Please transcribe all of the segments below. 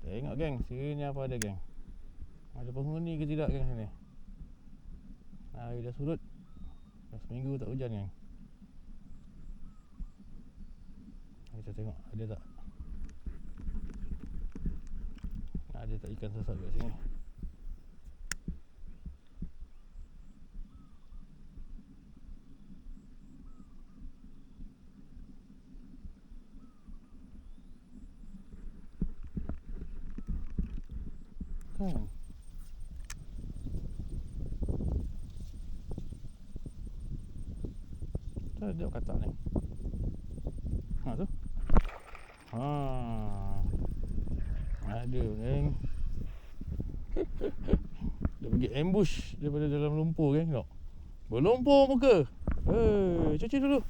Tengok geng, sini apa ada geng. Ada penghuni ke tidak geng sini. Air dah surut. Dah seminggu tak hujan geng. Kita tengok ada tak. Ada tak ikan sesat kat sini. Kan tak ada katak ni. Ha tu. Ha. Ada geng. Dia pergi ambush daripada dalam lumpur geng tengok. Berlumpur muka. Cuci dulu.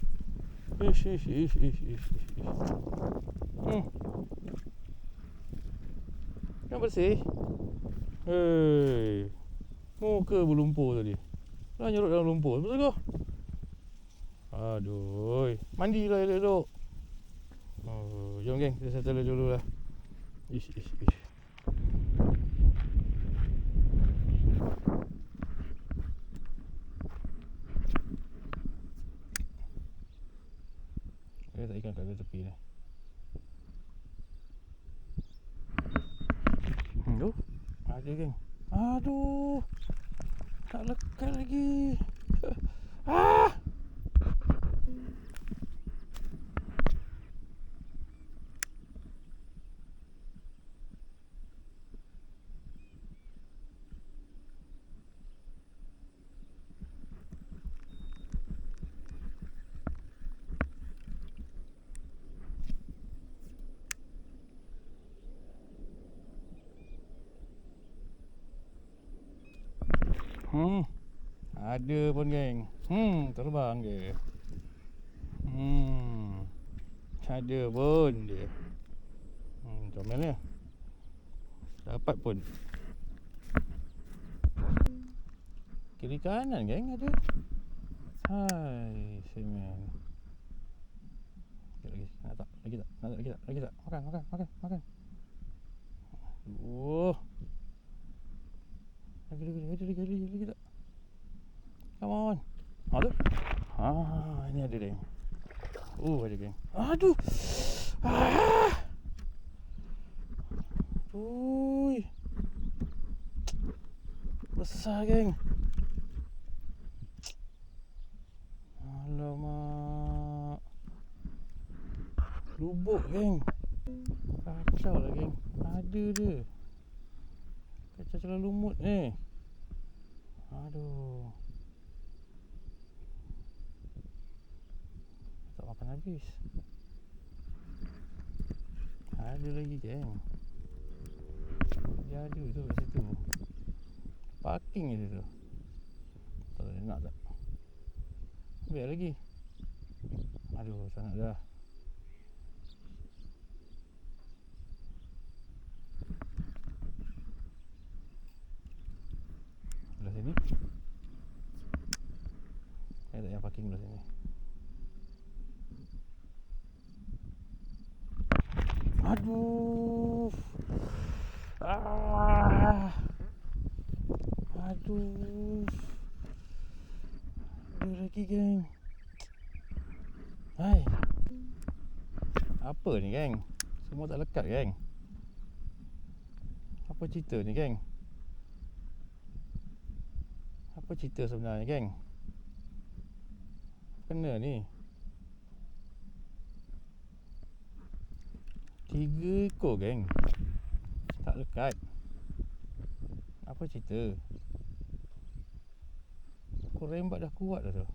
Ish. Kan bersih. Muka berlumpur tadi. Dah nyurut dalam lumpur. Betul kau? Aduh. Mandilah elok-elok. Jom geng, kita settle dulu lah. Ish. Ada tak ikan kat tepi ni? Tu. Ada geng. Aduh. Tak lekat lagi. Ada pun geng. Terbang dia. Ada pun dia. Comel ni. Dapat pun. Kiri kanan geng ada. Hai, semen. Lagi tak? Lagi tak? Makan. Lagi tak? Come on. Tu. Ini ada geng. Ada geng. Aduh. Ui. Besar geng. Alamak. Lubuk geng. Kacau lah geng. Ada dia. Kacau celah lumut ni. Aduh. Tak makan habis. Ada lagi geng. Dia ada tu kat situ. Parking je tu. Tak boleh nak tak? Ambil lagi. Aduh, tak nak dah. Belah sini. Saya tak yang parking belah sini. Aduh. Aduh. Ada lagi geng. Hai. Apa ni geng? Semua tak lekat geng. Apa cerita ni geng? Apa cerita sebenarnya geng? Kena ni 3 ekor geng. Tak lekat. Apa cerita? Aku rembat dah kuat dah tu.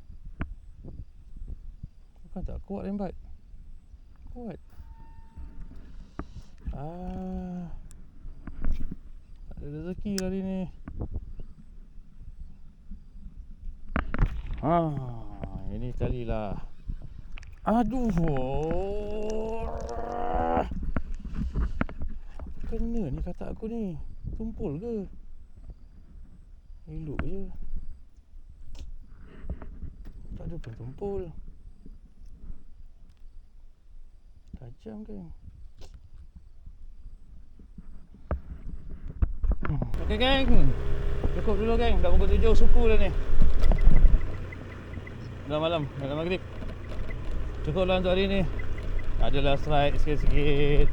Bukan tak kuat rembat. Kuat. Tak ada rezeki hari ni. Ini kali lah. Aduh. Kena ni katak aku ni. Tumpul ke? Elok je. Tak ada pun tumpul. Tajam geng. Okay geng, cukup dulu geng, dah pukul 7 suku dah ni. Dah malam, dah maghrib. Cukuplah untuk hari ni. Adalah strike sikit-sikit,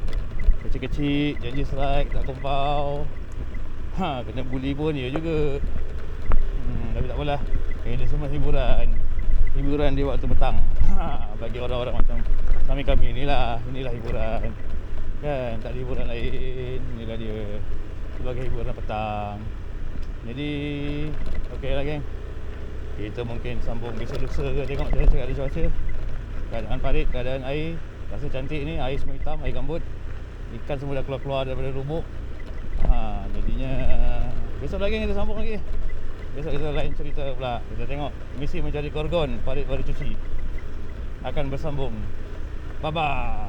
kecil-kecil, janji strike tak kompau. Kena bully pun ya juga. Tapi tak apalah, ini semua hiburan. Hiburan di waktu petang. Bagi orang-orang macam kami ni lah, inilah hiburan. Kan, tak ada hiburan lain. Inilah dia sebagai hiburan petang. Jadi okey lah geng, kita mungkin sambung besok lusa ke. Tengok saya cakap ada cuaca, keadaan parit, keadaan air. Rasa cantik ni, air semua hitam, air gambut. Ikan semua dah keluar-keluar daripada lubuk. Jadinya besok lagi kita sambung lagi. Besok kita lain cerita pula. Kita tengok misi mencari gorgon parit baru cuci akan bersambung. Bye bye.